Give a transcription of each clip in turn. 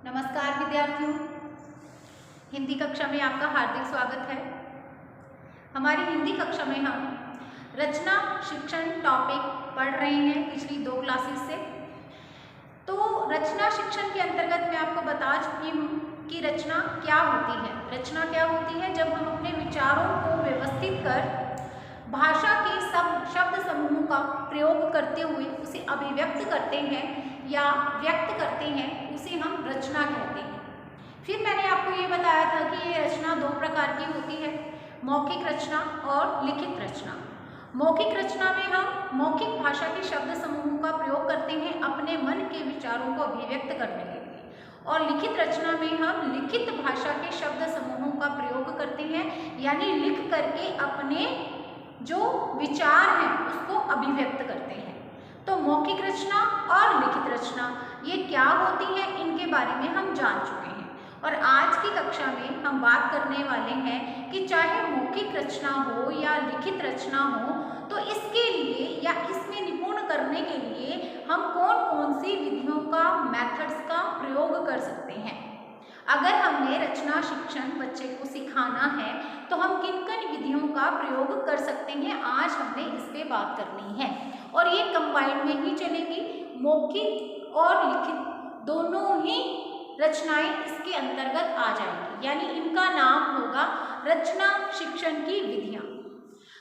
नमस्कार विद्यार्थियों, हिंदी कक्षा में आपका हार्दिक स्वागत है। हमारी हिंदी कक्षा में हम रचना शिक्षण टॉपिक पढ़ रहे हैं पिछली 2 क्लासेस से। तो रचना शिक्षण के अंतर्गत मैं आपको बता चुकी हूँ कि रचना क्या होती है। रचना क्या होती है? जब हम अपने विचारों को व्यवस्थित कर भाषा के शब्द समूह का प्रयोग करते हुए उसे अभिव्यक्त करते हैं या व्यक्त करते हैं, उसे हम रचना कहते हैं। फिर मैंने आपको ये बताया था कि ये रचना 2 प्रकार की होती है, मौखिक रचना और लिखित रचना। मौखिक रचना में हम मौखिक भाषा के शब्द समूहों का प्रयोग करते हैं अपने मन के विचारों को अभिव्यक्त करने के लिए, और लिखित रचना में हम लिखित भाषा के शब्द समूहों का प्रयोग करते हैं, यानी लिख करके अपने जो विचार हैं उसको अभिव्यक्त करते हैं। तो मौखिक रचना और लिखित रचना ये क्या होती है, इनके बारे में हम जान चुके हैं। और आज की कक्षा में हम बात करने वाले हैं कि चाहे मौखिक रचना हो या लिखित रचना हो, तो इसके लिए या इसमें निपुण करने के लिए हम कौन कौन सी विधियों का, मेथड्स का प्रयोग कर सकते हैं। अगर हमने रचना शिक्षण बच्चे को सिखाना है तो हम किन किन विधियों का प्रयोग कर सकते हैं, आज हमने इस पे बात करनी है। और ये कंबाइंड में ही चलेगी, मौखिक और लिखित दोनों ही रचनाएं इसके अंतर्गत आ जाएंगी, यानी इनका नाम होगा रचना शिक्षण की विधियां।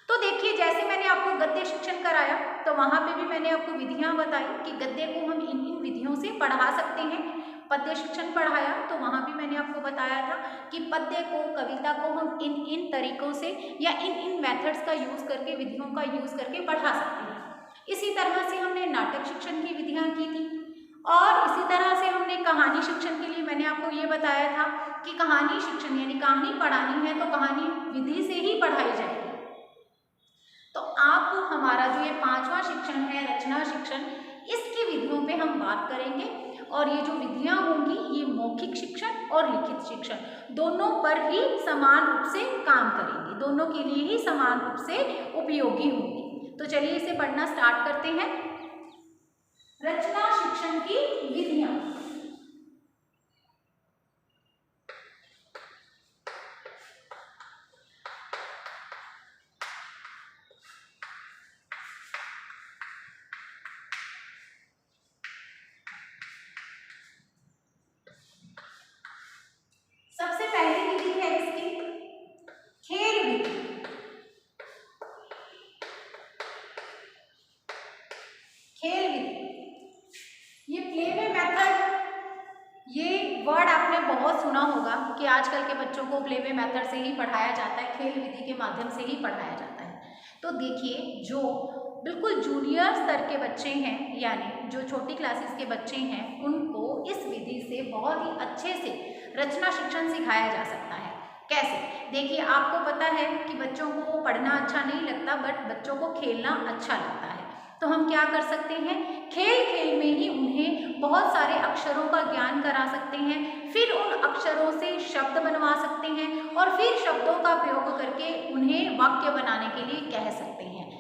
तो देखिए, जैसे मैंने आपको गद्य शिक्षण कराया तो वहां पे भी मैंने आपको विधियां बताई कि गद्य को हम इन इन विधियों से पढ़ा सकते हैं। पद्य शिक्षण पढ़ाया तो वहां भी मैंने आपको बताया था कि पद्य को, कविता को हम इन इन तरीकों से या इन इन मेथड्स का यूज करके, विधियों का यूज करके पढ़ा सकते हैं। इसी तरह से हमने नाटक शिक्षण की विधियां की थी, और इसी तरह से हमने कहानी शिक्षण के लिए मैंने आपको ये बताया था कि कहानी शिक्षण यानी कहानी पढ़ानी है तो कहानी विधि से ही पढ़ाई जाएगी। तो आप हमारा जो ये 5वां शिक्षण है रचना शिक्षण, इसकी विधियों पे हम बात करेंगे, और ये जो विधियां होंगी ये मौखिक शिक्षण और लिखित शिक्षण दोनों पर ही समान रूप से काम करेंगी, दोनों के लिए ही समान रूप से उपयोगी होंगी। तो चलिए इसे पढ़ना स्टार्ट करते हैं। रचना शिक्षण की विधियां। सबसे पहली विधि है इसकी खेल विधि। खेल विधि, ये प्लेवे मेथड, ये वर्ड आपने बहुत सुना होगा कि आजकल के बच्चों को प्लेवे मेथड से ही पढ़ाया जाता है, खेल विधि के माध्यम से ही पढ़ाया जाता है। तो देखिए, जो बिल्कुल जूनियर स्तर के बच्चे हैं, यानी जो छोटी क्लासेस के बच्चे हैं, उनको इस विधि से बहुत ही अच्छे से रचना शिक्षण सिखाया जा सकता है। कैसे? देखिए, आपको पता है कि बच्चों को पढ़ना अच्छा नहीं लगता, बट बच्चों को खेलना अच्छा लगता है। तो हम क्या कर सकते हैं, खेल खेल में ही उन्हें बहुत सारे अक्षरों का ज्ञान करा सकते हैं, फिर उन अक्षरों से शब्द बनवा सकते हैं, और फिर शब्दों का प्रयोग करके उन्हें वाक्य बनाने के लिए कह सकते हैं।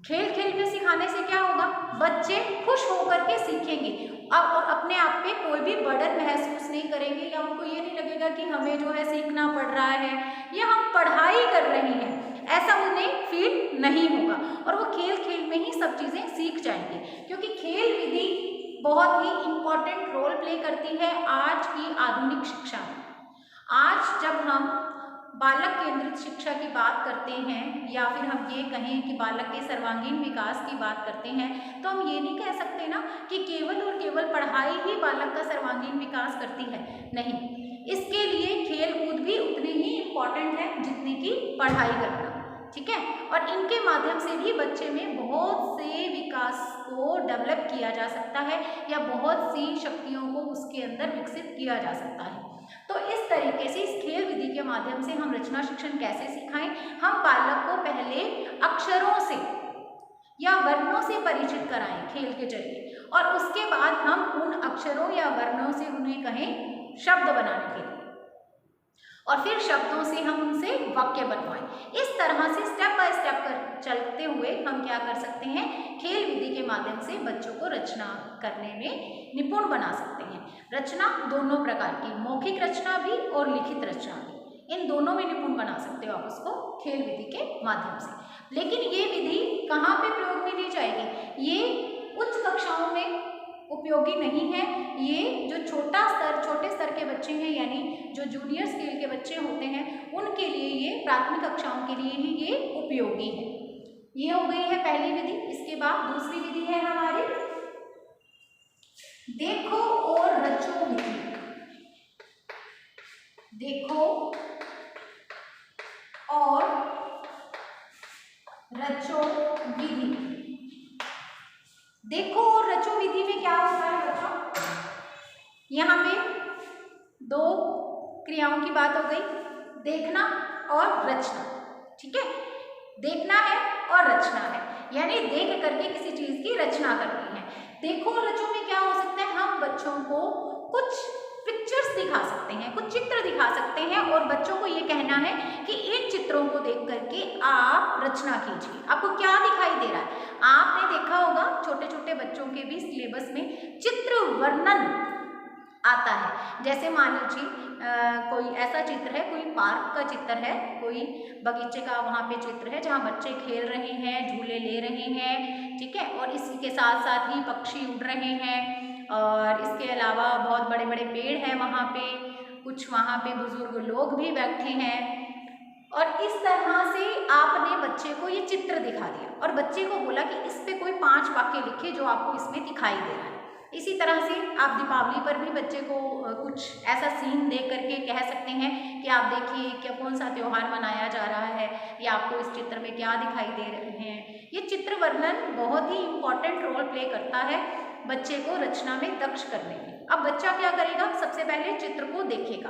खेल खेल में सिखाने से क्या होगा, बच्चे खुश होकर के सीखेंगे और अपने आप पे कोई भी बर्डन महसूस नहीं करेंगे, या उनको ये नहीं लगेगा कि हमें जो है सीखना पड़ रहा है या हम पढ़ाई कर रहे हैं, ऐसा उन्हें फील नहीं होगा, और वो खेल खेल में ही सब चीज़ें सीख जाएंगे। क्योंकि खेल विधि बहुत ही इम्पॉर्टेंट रोल प्ले करती है आज की आधुनिक शिक्षा में। आज जब हम बालक केंद्रित शिक्षा की बात करते हैं, या फिर हम ये कहें कि बालक के सर्वांगीण विकास की बात करते हैं, तो हम ये नहीं कह सकते ना कि केवल और केवल पढ़ाई ही बालक का सर्वांगीण विकास करती है। नहीं, इसके लिए खेल कूद भी उतने ही इम्पॉर्टेंट है जितनी कि पढ़ाई करना। ठीक है, और इनके माध्यम से भी बच्चे में बहुत से विकास को डेवलप किया जा सकता है, या बहुत सी शक्तियों को उसके अंदर विकसित किया जा सकता है। तो इस तरीके से इस खेल विधि के माध्यम से हम रचना शिक्षण कैसे सिखाएं, हम बालक को पहले अक्षरों से या वर्णों से परिचित कराएं खेल के जरिए, और उसके बाद हम उन अक्षरों या वर्णों से उन्हें कहें शब्द बनाने के लिए, और फिर शब्दों से हम उनसे वाक्य बनवाएं। इस तरह से स्टेप बाय स्टेप चलते हुए हम क्या कर सकते हैं, खेल विधि के माध्यम से बच्चों को रचना करने में निपुण बना सकते हैं। रचना दोनों प्रकार की, मौखिक रचना भी और लिखित रचना भी, इन दोनों में निपुण बना सकते हो आप उसको खेल विधि के माध्यम से। लेकिन ये विधि कहाँ पे प्रयोग में ली जाएगी? ये उच्च कक्षाओं में उपयोगी नहीं है। ये जो छोटे स्तर के बच्चे हैं, यानी जो जूनियर स्केल के बच्चे होते हैं, उनके लिए ये प्राथमिक कक्षाओं के लिए ही ये उपयोगी है। ये हो गई है पहली विधि। इसके बाद दूसरी विधि है हमारी देखो और रचो विधि। देखो और रचो विधि। देखो और रचो विधि में क्या होता है बच्चों? यहाँ पे दो क्रियाओं की बात हो गई, देखना और रचना। ठीक है, देखना है और रचना है, यानी देख करके किसी चीज की रचना करनी है। देखो और रचो में क्या हो सकता है? हम बच्चों को कुछ पिक्चर्स दिखा सकते हैं, कुछ चित्र दिखा सकते हैं और बच्चों को ये कहना है कि इन चित्रों को देख करके आप रचना कीजिए। आपको क्या दिखाई दे रहा है? आपने देखा होगा छोटे छोटे बच्चों के भी सिलेबस में चित्र वर्णन आता है। जैसे मान लीजिए कोई ऐसा चित्र है, कोई पार्क का चित्र है, कोई बगीचे का वहाँ पे चित्र है जहाँ बच्चे खेल रहे हैं, झूले ले रहे हैं, ठीक है, और इसी के साथ साथ ही पक्षी उड़ रहे हैं और इसके अलावा बहुत बड़े बड़े पेड़ हैं वहाँ पे, कुछ वहाँ पे बुजुर्ग लोग भी बैठे हैं। और इस तरह से आपने बच्चे को ये चित्र दिखा दिया और बच्चे को बोला कि इस पे कोई 5 वाक्य लिखे जो आपको इसमें दिखाई दे रहा है। इसी तरह से आप दीपावली पर भी बच्चे को कुछ ऐसा सीन देख करके कह सकते हैं कि आप देखिए क्या कौन सा त्यौहार मनाया जा रहा है या आपको इस चित्र में क्या दिखाई दे रहे हैं। ये चित्र वर्णन बहुत ही इम्पॉर्टेंट रोल प्ले करता है बच्चे को रचना में दक्ष करने में। अब बच्चा क्या करेगा? सबसे पहले चित्र को देखेगा,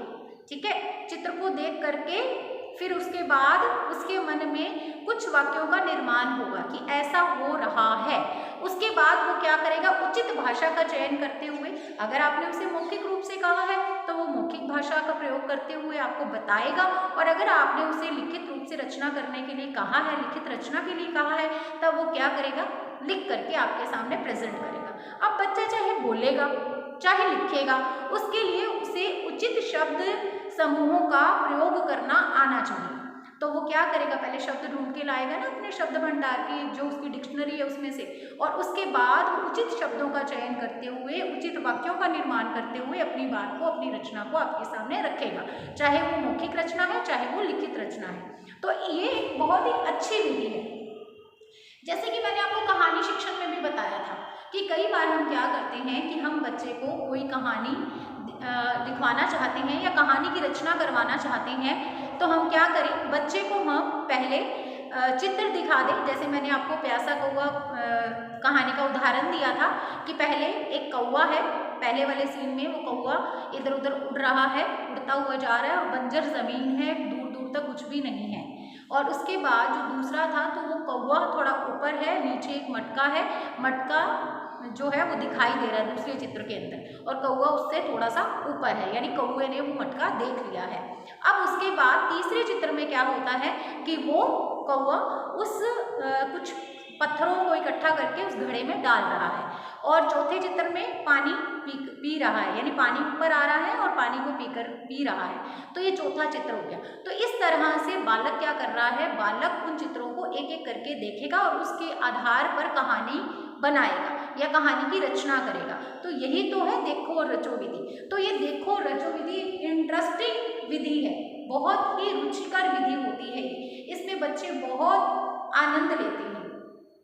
ठीक है, चित्र को देख करके फिर उसके बाद उसके मन में कुछ वाक्यों का निर्माण होगा कि ऐसा हो रहा है। उसके बाद वो क्या करेगा? उचित भाषा का चयन करते हुए, अगर आपने उसे मौखिक रूप से कहा है तो वो मौखिक भाषा का प्रयोग करते हुए आपको बताएगा, और अगर आपने उसे लिखित रूप से रचना करने के लिए कहा है, लिखित रचना के लिए कहा है, तब वो क्या करेगा? लिख करके आपके सामने प्रेजेंट करेगा। अब बच्चा चाहे बोलेगा चाहे लिखेगा, उसके लिए उसे उचित शब्द समूहों का प्रयोग करना आना चाहिए। तो वो क्या करेगा? पहले शब्द ढूंढ के लाएगा ना अपने शब्द भंडार की जो उसकी डिक्शनरी है उसमें से, और उसके बाद उचित शब्दों का चयन करते हुए, उचित वाक्यों का निर्माण करते हुए अपनी बात को, अपनी रचना को आपके सामने रखेगा, चाहे वो मौखिक रचना है चाहे वो लिखित रचना है। तो ये एक बहुत ही अच्छी विधि है। जैसे कि मैंने आपको कहानी शिक्षण में भी बताया था कि कई बार हम क्या करते हैं कि हम बच्चे को कोई कहानी लिखवाना चाहते हैं या कहानी की रचना करवाना चाहते हैं, तो हम क्या करें? बच्चे को हम पहले चित्र दिखा दें। जैसे मैंने आपको प्यासा कौवा कहानी का उदाहरण दिया था कि पहले एक कौवा है, पहले वाले सीन में वो कौवा इधर उधर उड़ रहा है, उड़ता हुआ जा रहा है और बंजर ज़मीन है, दूर दूर तक कुछ भी नहीं है। और उसके बाद जो दूसरा था तो वो कौवा थोड़ा ऊपर है, नीचे एक मटका है, मटका जो है वो दिखाई दे रहा है दूसरे चित्र के अंदर, और कौवा उससे थोड़ा सा ऊपर है, यानी कौवे ने वो मटका देख लिया है। अब उसके बाद तीसरे चित्र में क्या होता है कि वो कौवा उस कुछ पत्थरों को इकट्ठा करके उस घड़े में डाल रहा है, और चौथे चित्र में पानी पी रहा है, यानी पानी ऊपर आ रहा है और पानी को पी रहा है। तो ये चौथा चित्र हो गया। तो इस तरह से बालक क्या कर रहा है? बालक उन चित्रों को एक एक करके देखेगा और उसके आधार पर कहानी बनाएगा या कहानी की रचना करेगा। तो यही तो है देखो और रचो विधि। तो ये देखो और रचो विधि इंटरेस्टिंग विधि है, बहुत ही रुचिकर विधि होती है। इसमें बच्चे बहुत आनंद लेते हैं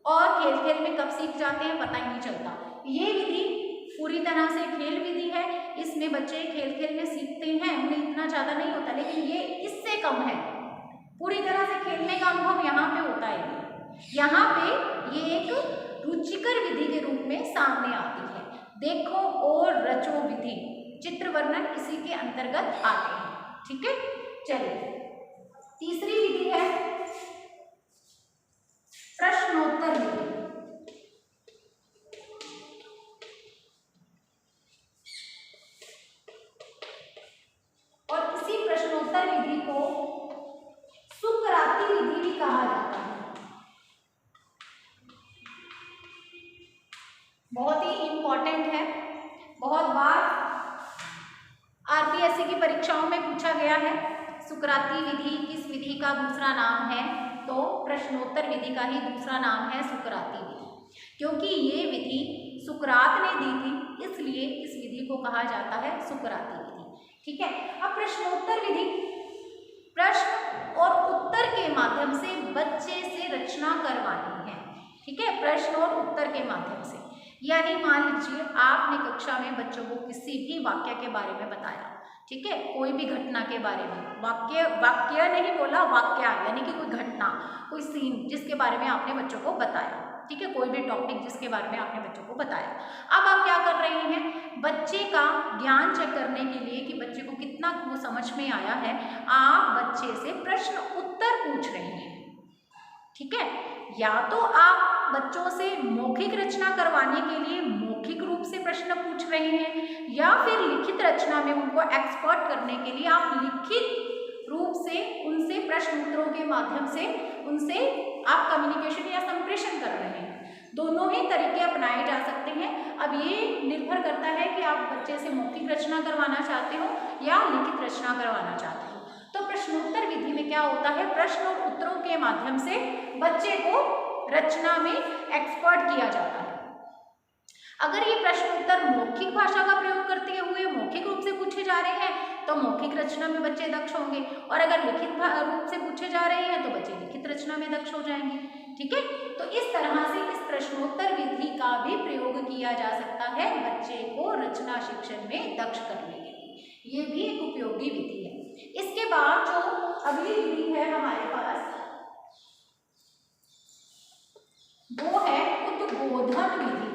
और खेल खेल में कब सीख जाते हैं पता ही नहीं चलता। ये विधि पूरी तरह से खेल विधि है। इसमें बच्चे खेल खेल में सीखते हैं, उन्हें इतना ज़्यादा नहीं होता, लेकिन ये इससे कम है। पूरी तरह से खेलने का अनुभव यहाँ पे होता है। यहाँ पे ये एक रुचिकर विधि के रूप में सामने आती है। देखो और रचो विधि, चित्र वर्णन इसी के अंतर्गत आते हैं। ठीक है, चलिए तीसरी विधि है प्रश्नोत्तर विधि। और इसी प्रश्नोत्तर विधि को सुकराती विधि भी कहा जाता है। बहुत ही इंपॉर्टेंट है, बहुत बार सुकराती विधि किस विधि का दूसरा नाम है? तो प्रश्नोत्तर विधि का ही दूसरा नाम है सुकराती विधि, क्योंकि ये विधि सुकरात ने दी थी, इसलिए इस विधि को कहा जाता है सुकराती विधि। ठीक है। अब प्रश्नोत्तर विधि, प्रश्न और उत्तर के माध्यम से बच्चे से रचना करवानी है। ठीक है, प्रश्न और उत्तर के माध्यम से, यानी मान लीजिए आपने कक्षा में बच्चों को किसी भी वाक्य के बारे में बताया, ठीक है, कोई भी घटना के बारे में, वाक्य नहीं बोला, वाक्य यानी कि कोई घटना, कोई सीन जिसके बारे में आपने बच्चों को बताया, ठीक है, कोई भी टॉपिक जिसके बारे में आपने बच्चों को बताया। अब आप क्या कर रहे हैं, बच्चे का ज्ञान चेक करने के लिए कि बच्चे को कितना वो समझ में आया है, आप बच्चे से प्रश्न उत्तर पूछ रहे हैं। ठीक है, या तो आप बच्चों से मौखिक रचना करवाने के लिए मौखिक रूप से प्रश्न पूछ रहे हैं, या फिर लिखित रचना में उनको एक्सपर्ट करने के लिए आप लिखित रूप से उनसे प्रश्न उत्तरों के माध्यम से उनसे आप कम्युनिकेशन या संप्रेषण कर रहे हैं। दोनों ही तरीके अपनाए जा सकते हैं। अब ये निर्भर करता है कि आप बच्चे से मौखिक रचना करवाना चाहते हो या लिखित रचना करवाना चाहते हो। तो प्रश्नोत्तर विधि में क्या होता है, प्रश्न और उत्तरों के माध्यम से बच्चे को रचना में एक्सपर्ट किया जाता है। अगर ये प्रश्न उत्तर मौखिक भाषा का प्रयोग करते हुए मौखिक रूप से पूछे जा रहे हैं तो मौखिक रचना में बच्चे दक्ष होंगे, और अगर लिखित रूप से पूछे जा रहे हैं तो बच्चे लिखित रचना में दक्ष हो जाएंगे। ठीक है, तो इस तरह से इस प्रश्नोत्तर विधि का भी प्रयोग किया जा सकता है बच्चे को रचना शिक्षण में दक्ष करने के लिए। ये भी एक उपयोगी विधि है। इसके बाद जो अगली विधि है हमारे पास, वो है उद्बोधन विधि।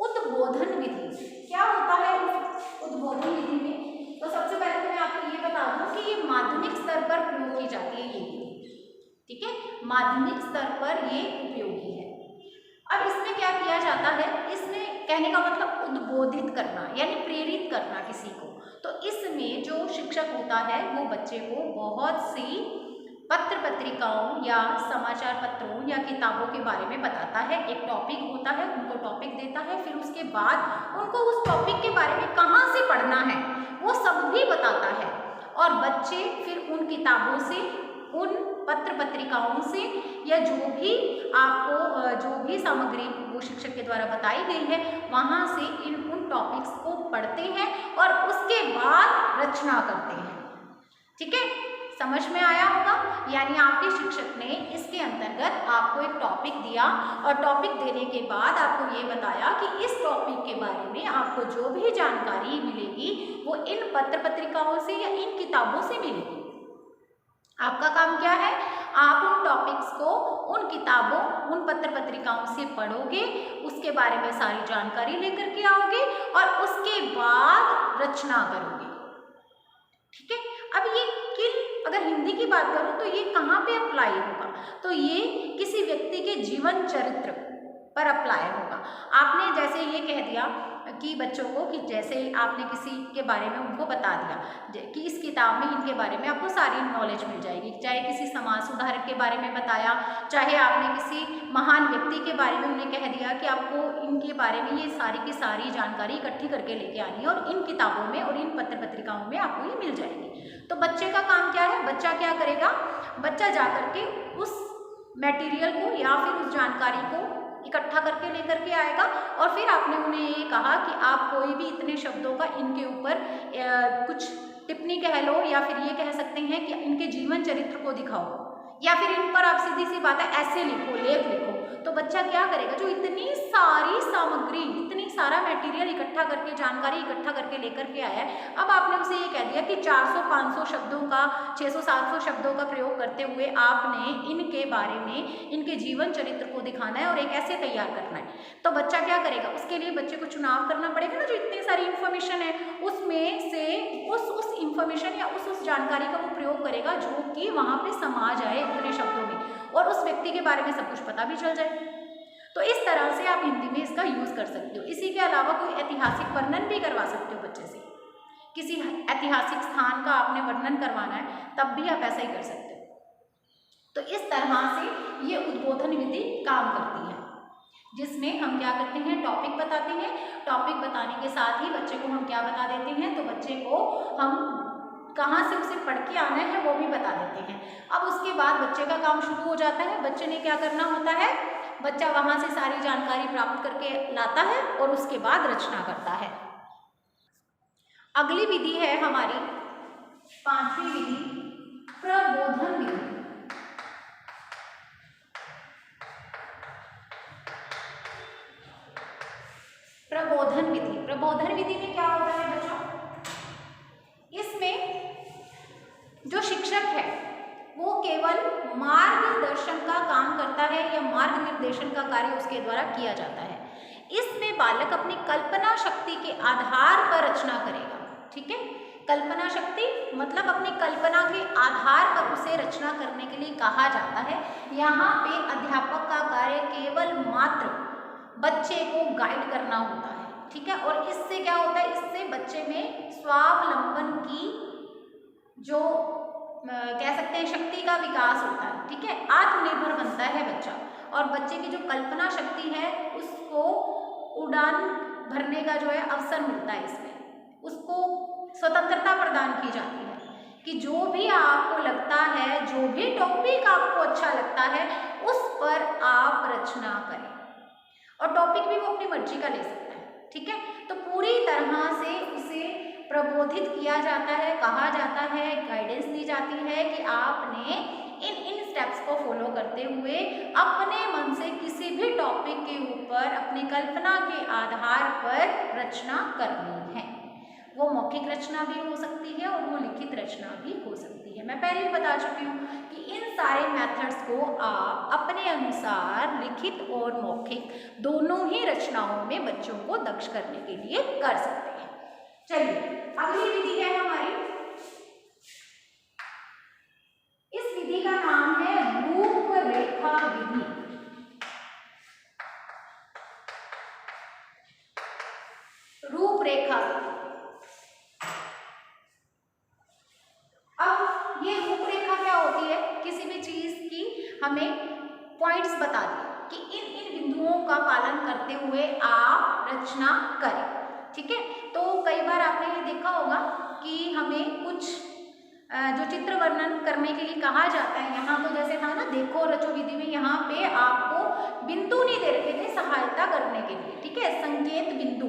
उद्बोधन विधि क्या होता है उद्बोधन विधि में? तो सबसे पहले तो मैं आपको ये बता दूं कि ये माध्यमिक स्तर पर प्रयोग की जाती है ये विधि। ठीक है, माध्यमिक स्तर पर ये उपयोगी है। अब इसमें क्या किया जाता है, इसमें कहने का मतलब उद्बोधित करना यानी प्रेरित करना किसी को। तो इसमें जो शिक्षक होता है वो बच्चे को बहुत सी पत्र पत्रिकाओं या समाचार पत्रों या किताबों के बारे में बताता है। एक टॉपिक होता है, उनको टॉपिक देता है, फिर उसके बाद उनको उस टॉपिक के बारे में कहाँ से पढ़ना है वो सब भी बताता है, और बच्चे फिर उन किताबों से, उन पत्र पत्रिकाओं से या जो भी आपको जो भी सामग्री वो शिक्षक के द्वारा बताई गई है वहाँ से उन टॉपिक्स को पढ़ते हैं और उसके बाद रचना करते हैं। ठीक है, समझ में आया होगा? यानी आपके शिक्षक ने इसके अंतर्गत आपको एक टॉपिक दिया और टॉपिक देने के बाद आपको ये बताया कि इस टॉपिक के बारे में आपको जो भी जानकारी मिलेगी वो इन पत्र पत्रिकाओं से या इन किताबों से मिलेगी। आपका काम क्या है, आप उन टॉपिक्स को उन किताबों, उन पत्र पत्रिकाओं से पढ़ोगे, उसके बारे में सारी जानकारी लेकर के आओगे और उसके बाद रचना करोगे। ठीक है, अब ये अगर हिंदी की बात करूं तो ये कहाँ पे अप्लाई होगा, तो ये किसी व्यक्ति के जीवन चरित्र पर अप्लाई होगा। आपने जैसे ये कह दिया कि बच्चों को कि जैसे आपने किसी के बारे में उनको बता दिया कि इस किताब में इनके बारे में आपको सारी नॉलेज मिल जाएगी, चाहे किसी समाज सुधारक के बारे में बताया, चाहे आपने किसी महान व्यक्ति के बारे में उन्हें कह दिया कि आपको इनके बारे में ये सारी की सारी जानकारी इकट्ठी करके लेके आनी है और इन किताबों में और इन पत्र पत्रिकाओं में आपको ये मिल जाएगी। तो बच्चे का काम क्या है, बच्चा क्या करेगा, बच्चा जा करके उस मटेरियल को या फिर उस जानकारी को इकट्ठा करके लेकर के आएगा और फिर आपने उन्हें ये कहा कि आप कोई भी इतने शब्दों का इनके ऊपर कुछ टिप्पणी कह लो या फिर ये कह सकते हैं कि इनके जीवन चरित्र को दिखाओ या फिर इन पर आप सीधी सी बात है ऐसे लिखो, लेख लिखो। तो बच्चा क्या करेगा, जो इतनी सारी सामग्री, इतनी सारा मटेरियल इकट्ठा करके, जानकारी इकट्ठा करके लेकर के आया है, अब आपने उसे ये कह दिया कि 400-500 शब्दों का, 600-700 शब्दों का प्रयोग करते हुए आपने इनके बारे में, इनके जीवन चरित्र को दिखाना है और एक ऐसे तैयार करना है। तो बच्चा क्या करेगा, उसके लिए बच्चे को चुनाव करना पड़ेगा ना, जो इतनी सारी इन्फॉर्मेशन है उसमें से उस इन्फॉर्मेशन या उस जानकारी का वो प्रयोग करेगा जो कि वहाँ पे समा जाए उतने शब्दों में और उस व्यक्ति के बारे में सब कुछ पता भी चल जाए। तो इस तरह से आप हिंदी में इसका यूज कर सकते हो। इसी के अलावा कोई ऐतिहासिक वर्णन भी करवा सकते हो बच्चे से, किसी ऐतिहासिक स्थान का आपने वर्णन करवाना है तब भी आप ऐसा ही कर सकते हो। तो इस तरह से ये उद्बोधन विधि काम करती है। जिसमें हम क्या करते हैं, टॉपिक बताते हैं। टॉपिक बताने के साथ ही बच्चे को हम क्या बता देते हैं, तो बच्चे को हम कहाँ से उसे पढ़ के आना है वो भी बता देते हैं। अब उसके बाद बच्चे का काम शुरू हो जाता है। बच्चे ने क्या करना होता है, बच्चा वहाँ से सारी जानकारी प्राप्त करके लाता है और उसके बाद रचना करता है। अगली विधि है हमारी 5वीं विधि, प्रबोधन विधि। प्रबोधन विधि, प्रबोधन विधि में क्या होता है बच्चों, इसमें जो शिक्षक है वो केवल मार्गदर्शन का काम करता है या मार्ग निर्देशन का कार्य उसके द्वारा किया जाता है। इसमें बालक अपनी कल्पना शक्ति के आधार पर रचना करेगा। ठीक है, कल्पना शक्ति मतलब अपनी कल्पना के आधार पर उसे रचना करने के लिए कहा जाता है। यहाँ पे अध्यापक का कार्य केवल मात्र बच्चे को गाइड करना होता है। ठीक है, और इससे क्या होता है, इससे बच्चे में स्वावलंबन की जो कह सकते हैं शक्ति का विकास होता है। ठीक है, आत्मनिर्भर बनता है बच्चा, और बच्चे की जो कल्पना शक्ति है उसको उड़ान भरने का जो है अवसर मिलता है। इसमें उसको स्वतंत्रता प्रदान की जाती है कि जो भी आपको लगता है, जो भी टॉपिक आपको अच्छा लगता है उस पर आप रचना करें, और टॉपिक भी वो अपनी मर्जी का ले सकता है। ठीक है, तो पूरी तरह से उसे प्रबोधित किया जाता है, कहा जाता है, गाइडेंस दी जाती है कि आपने इन स्टेप्स को फॉलो करते हुए अपने मन से किसी भी टॉपिक के ऊपर अपनी कल्पना के आधार पर रचना करनी है। वो मौखिक रचना भी हो सकती है और वो लिखित रचना भी हो सकती है। मैं पहले ही बता चुकी हूँ कि इन सारे मेथड्स को आप अपने अनुसार लिखित और मौखिक दोनों ही रचनाओं में बच्चों को दक्ष करने के लिए कर सकते हैं। चलिए अगली विधि है हमारी, इस विधि का नाम है रूपरेखा विधि। रूपरेखा, अब ये रूपरेखा क्या होती है, किसी भी चीज की हमें पॉइंट्स बता दें कि इन इन बिंदुओं का पालन करते हुए आप रचना करें। ठीक है, तो कई बार आपने ये देखा होगा कि हमें कुछ जो चित्र वर्णन करने के लिए कहा जाता है, यहाँ तो जैसे था ना देखो रचो विधि में, यहाँ पे आपको बिंदु नहीं दे रखे थे सहायता करने के लिए। ठीक है, संकेत बिंदु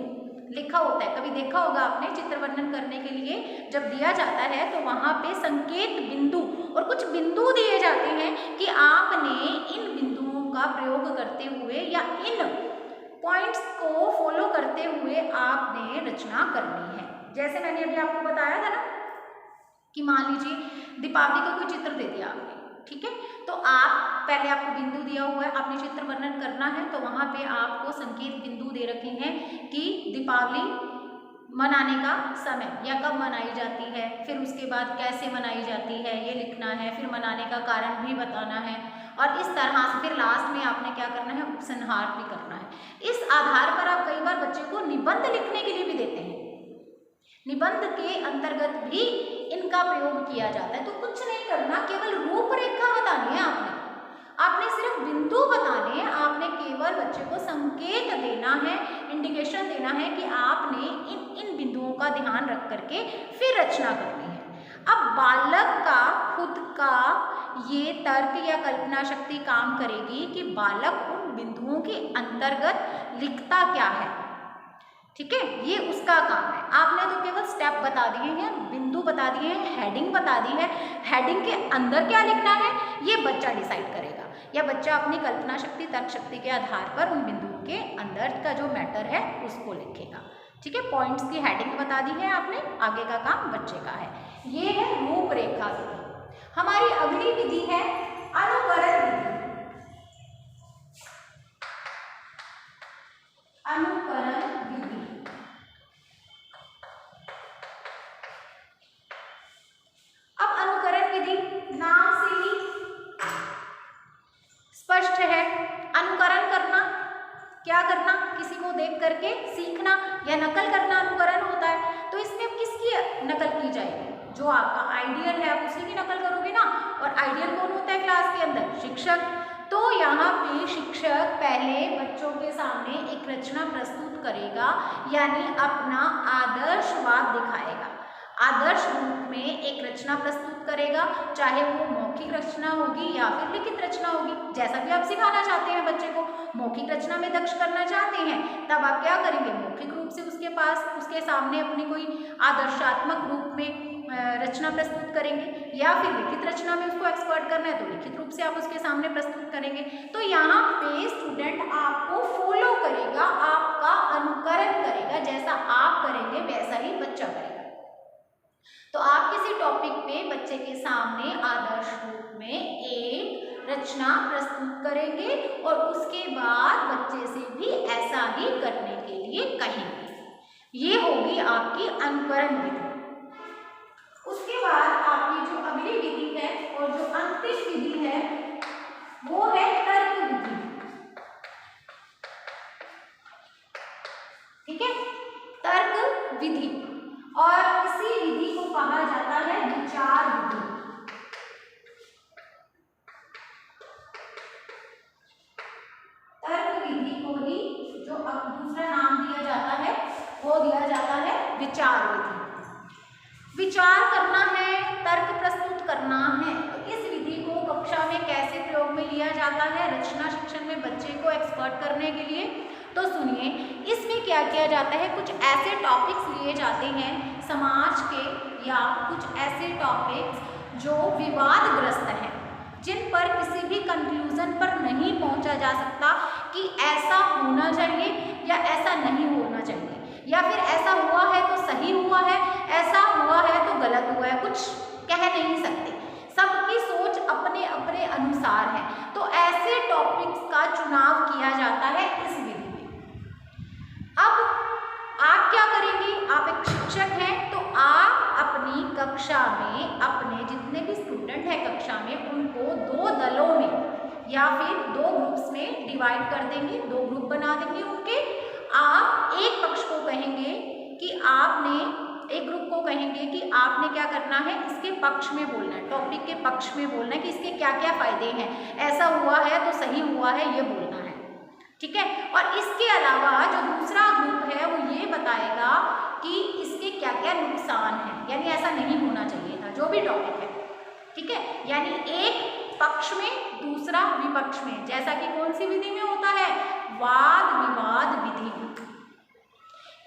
लिखा होता है, कभी देखा होगा आपने, चित्र वर्णन करने के लिए जब दिया जाता है तो वहाँ पे संकेत बिंदु और कुछ बिंदु दिए जाते हैं कि आपने इन बिंदुओं का प्रयोग करते हुए या इन पॉइंट्स को फॉलो करते हुए आपने रचना करनी है। जैसे मैंने अभी आपको बताया था ना कि मान लीजिए दीपावली का कोई चित्र दे दिया आपने, ठीक है, तो आप पहले आपको बिंदु दिया हुआ है, आपने चित्र वर्णन करना है, तो वहाँ पे आपको संकेत बिंदु दे रखे हैं कि दीपावली मनाने का समय या कब मनाई जाती है, फिर उसके बाद कैसे मनाई जाती है ये लिखना है, फिर मनाने का कारण भी बताना है, और इस तरह से फिर लास्ट में आपने क्या करना है, उपसंहार भी करना है। इस आधार पर आप कई बार बच्चे को निबंध लिखने के लिए भी देते हैं, निबंध के अंतर्गत भी इनका प्रयोग किया जाता है। तो कुछ नहीं करना, केवल रूपरेखा बतानी है आपने सिर्फ बिंदु बताने हैं, आपने केवल बच्चे को संकेत देना है, इंडिकेशन देना है कि आपने इन बिंदुओं का ध्यान रख करके फिर रचना करनी है। अब बालक का खुद का ये तर्क या कल्पना शक्ति काम करेगी कि बालक उन बिंदुओं के अंतर्गत लिखता क्या है। ठीक है, ये उसका काम है। आपने तो केवल स्टेप बता दिए हैं, बिंदु बता दिए हैं, हेडिंग बता दी है, हेडिंग के अंदर क्या लिखना है ये बच्चा डिसाइड करेगा, या बच्चा अपनी कल्पना शक्ति तर्क शक्ति के आधार पर उन बिंदुओं के अंदर का जो मैटर है उसको लिखेगा। ठीक है, पॉइंट्स की हेडिंग बता दी है आपने, आगे का काम बच्चे का है। ये है रूपरेखा विधि। हमारी अगली विधि है अनुकरण विधि। अनुकरण विधि, अब अनुकरण विधि नाम से ही स्पष्ट है। अनुकरण करना, क्या करना, किसी को देख करके सीखना या नकल करना अनुकरण होता है। तो इसमें अब किसकी नकल की जाएगी, जो आपका आइडियल है आप उसी की नकल करोगे ना, और आइडियल कौन होता है क्लास के अंदर, शिक्षक। तो यहाँ पे शिक्षक पहले बच्चों के सामने एक रचना प्रस्तुत करेगा, यानी अपना आदर्शवाद दिखाएगा। आदर्श रूप में एक रचना प्रस्तुत करेगा, चाहे वो मौखिक रचना होगी या फिर लिखित रचना होगी, जैसा भी आप सिखाना चाहते हैं बच्चे को। मौखिक रचना में दक्ष करना चाहते हैं तब आप क्या करेंगे, मौखिक रूप से उसके सामने अपनी कोई आदर्शात्मक रूप में रचना प्रस्तुत करेंगे, या फिर लिखित रचना में उसको एक्सपर्ट करना है तो लिखित रूप से आप उसके सामने प्रस्तुत करेंगे। तो यहाँ पे स्टूडेंट आपको फॉलो करेगा, आपका अनुकरण करेगा, जैसा आप करेंगे वैसा ही बच्चा करेगा। तो आप किसी टॉपिक पे बच्चे के सामने आदर्श रूप में एक रचना प्रस्तुत करेंगे और उसके बाद बच्चे से भी ऐसा ही करने के लिए कहेंगे। ये होगी आपकी अनुकरण विधि। उसके बाद आपकी जो अगली विधि है और जो अंतिम विधि है वो है तर्क विधि। ठीक है, तर्क विधि, और इसी विधि को कहा जाता है विचार विधि। तर्क विधि को ही जो अब दूसरा नाम दिया जाता है वो दिया जाता है विचार विधि। विचार करना है, तर्क प्रस्तुत करना है, तो इस विधि को कक्षा में कैसे प्रयोग में लिया जाता है रचना शिक्षण में बच्चे को एक्सपर्ट करने के लिए? तो सुनिए, इसमें क्या किया जाता है, कुछ ऐसे टॉपिक्स लिए जाते हैं समाज के या कुछ ऐसे टॉपिक्स जो विवादग्रस्त हैं, जिन पर किसी भी कंक्लूजन पर नहीं पहुंचा जा सकता कि ऐसा होना चाहिए या ऐसा नहीं होना चाहिए, या फिर ऐसा हुआ है तो सही हुआ है, ऐसा हुआ है तो गलत हुआ है, कुछ कह नहीं सकते, सबकी सोच अपने अपने अनुसार है। तो ऐसे टॉपिक्स का चुनाव किया जाता है इस विधि में। अब आप क्या करेंगे, आप एक शिक्षक हैं तो आप अपनी कक्षा में अपने जितने भी स्टूडेंट हैं कक्षा में उनको दो दलों में या फिर दो ग्रुप्स में डिवाइड कर देंगे, दो ग्रुप बना देंगे उनके। आप एक पक्ष को कहेंगे कि एक ग्रुप को कहेंगे कि आपने क्या करना है, इसके पक्ष में बोलना है, टॉपिक के पक्ष में बोलना है कि इसके क्या क्या फायदे हैं, ऐसा हुआ है तो सही हुआ है, ये बोलना है। ठीक है, और इसके अलावा जो दूसरा ग्रुप है वो ये बताएगा कि इसके क्या क्या नुकसान हैं, यानी ऐसा नहीं होना चाहिए था, जो भी टॉपिक है। ठीक है, यानी एक पक्ष में दूसरा विपक्ष में, जैसा कि कौन सी विधि में होता है, वाद विवाद विधि।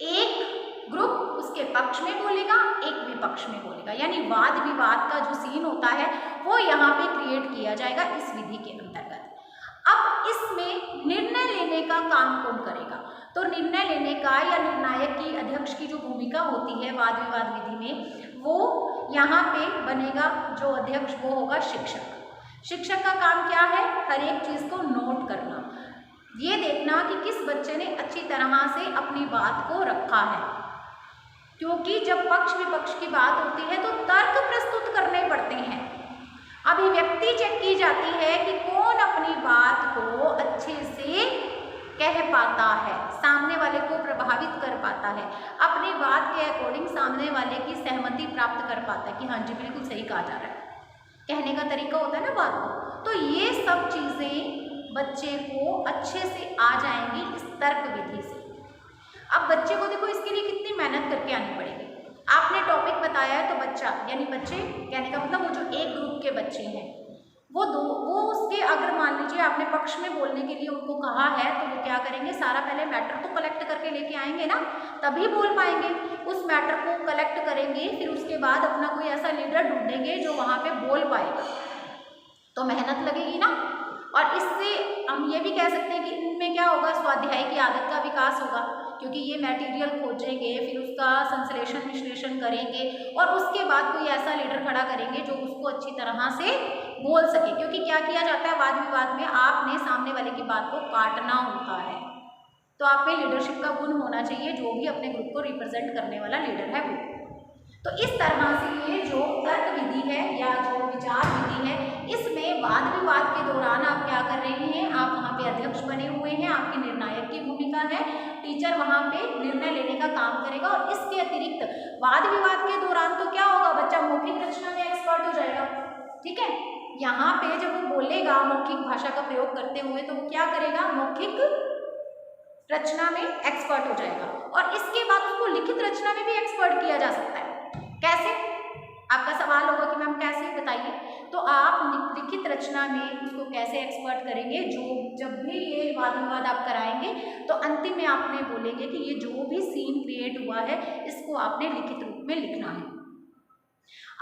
एक ग्रुप उसके पक्ष में बोलेगा, एक विपक्ष में बोलेगा, यानी वाद विवाद का जो सीन होता है वो यहाँ पे क्रिएट किया जाएगा इस विधि के अंतर्गत। अब इसमें निर्णय लेने का काम कौन करेगा, तो निर्णय लेने का या निर्णायक की अध्यक्ष की जो भूमिका होती है वाद विवाद विधि में, वो यहाँ पे बनेगा जो अध्यक्ष, वो होगा शिक्षक। शिक्षक का काम क्या है, हर एक चीज़ को नोट करना, ये देखना कि किस बच्चे ने अच्छी तरह से अपनी बात को रखा है, क्योंकि जब पक्ष विपक्ष की बात होती है तो तर्क प्रस्तुत करने पड़ते हैं, अभिव्यक्ति चेक की जाती है कि कौन अपनी बात को अच्छे से कह पाता है, सामने वाले को प्रभावित कर पाता है, अपनी बात के अकॉर्डिंग सामने वाले की सहमति प्राप्त कर पाता है कि हाँ जी बिल्कुल सही कहा जा रहा है, कहने का तरीका होता है ना बात को। तो ये सब चीज़ें बच्चे को अच्छे से आ जाएंगी इस तर्क विधि से। अब बच्चे को देखो इसके लिए कितनी मेहनत करके आनी पड़ेगी। आपने टॉपिक बताया है तो बच्चा, यानी बच्चे कहने का मतलब वो जो एक ग्रुप के बच्चे हैं वो उसके, अगर मान लीजिए आपने पक्ष में बोलने के लिए उनको कहा है तो वो क्या करेंगे, सारा पहले मैटर तो कलेक्ट करके लेके आएंगे ना, तभी बोल पाएंगे। उस मैटर को कलेक्ट करेंगे, फिर उसके बाद अपना कोई ऐसा लीडर ढूंढेंगे जो वहाँ पे बोल पाएगा, तो मेहनत लगेगी ना। और इससे हम ये भी कह सकते हैं कि इनमें क्या होगा, स्वाध्याय की आदत का विकास होगा, क्योंकि ये मटेरियल खोजेंगे, फिर उसका संश्लेषण विश्लेषण करेंगे और उसके बाद कोई ऐसा लीडर खड़ा करेंगे जो उसको अच्छी तरह से बोल सके। क्योंकि क्या किया जाता है वाद विवाद में, आपने सामने वाले की बात को काटना होता है, तो आप में लीडरशिप का गुण होना चाहिए, जो भी अपने ग्रुप को रिप्रेजेंट करने वाला लीडर है वो। तो इस तरह से ये जो तर्क विधि है या जो विचार विधि है, इसमें वाद विवाद के दौरान आप क्या कर रहे हैं, आप वहाँ पे अध्यक्ष बने हुए हैं, आपकी निर्णायक की भूमिका है, टीचर वहाँ पे निर्णय लेने का काम करेगा। और इसके अतिरिक्त वाद विवाद के दौरान तो क्या होगा, बच्चा मौखिक रचना में एक्सपर्ट हो जाएगा। ठीक है, यहाँ पे जब वो बोलेगा मौखिक भाषा का प्रयोग करते हुए तो वो क्या करेगा, मौखिक रचना में एक्सपर्ट हो जाएगा और इसके बाद उसको लिखित रचना में भी एक्सपर्ट किया जा सकता है। कैसे? आपका सवाल होगा कि मैम कैसे, बताइए। तो आप लिखित रचना में उसको कैसे एक्सपर्ट करेंगे, जो जब भी ये वाद विवाद आप कराएंगे तो अंतिम में आपने बोलेंगे कि ये जो भी सीन क्रिएट हुआ है इसको आपने लिखित रूप में लिखना है।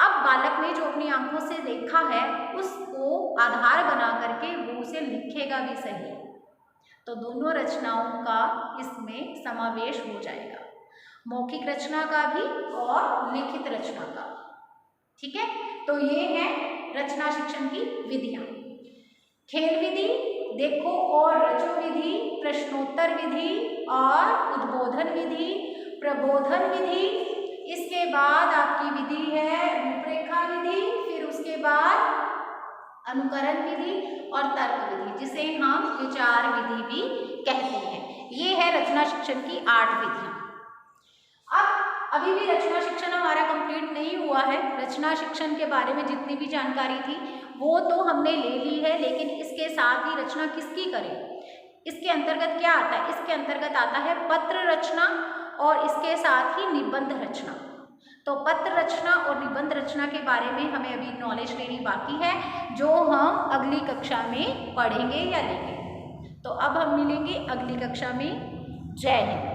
अब बालक ने जो अपनी आंखों से देखा है उसको आधार बना करके वो उसे लिखेगा भी सही, तो दोनों रचनाओं का इसमें समावेश हो जाएगा, मौखिक रचना का भी और लिखित रचना का। ठीक है, तो ये है रचना शिक्षण की विधियां। खेल विधि, देखो और रचो विधि, प्रश्नोत्तर विधि और उद्बोधन विधि, प्रबोधन विधि, इसके बाद आपकी विधि है रूपरेखा विधि, फिर उसके बाद अनुकरण विधि और तर्क विधि, जिसे हम विचार विधि भी कहते हैं। ये है रचना शिक्षण की 8 विधियां। अब अभी भी रचना शिक्षण हमारा कंप्लीट नहीं हुआ है। रचना शिक्षण के बारे में जितनी भी जानकारी थी वो तो हमने ले ली है, लेकिन इसके साथ ही रचना किसकी करें, इसके अंतर्गत क्या आता है? इसके अंतर्गत आता है पत्र रचना और इसके साथ ही निबंध रचना। तो पत्र रचना और निबंध रचना के बारे में हमें अभी नॉलेज लेनी बाकी है, जो हम अगली कक्षा में पढ़ेंगे या लेंगे। तो अब हम मिलेंगे अगली कक्षा में। जय हिंद।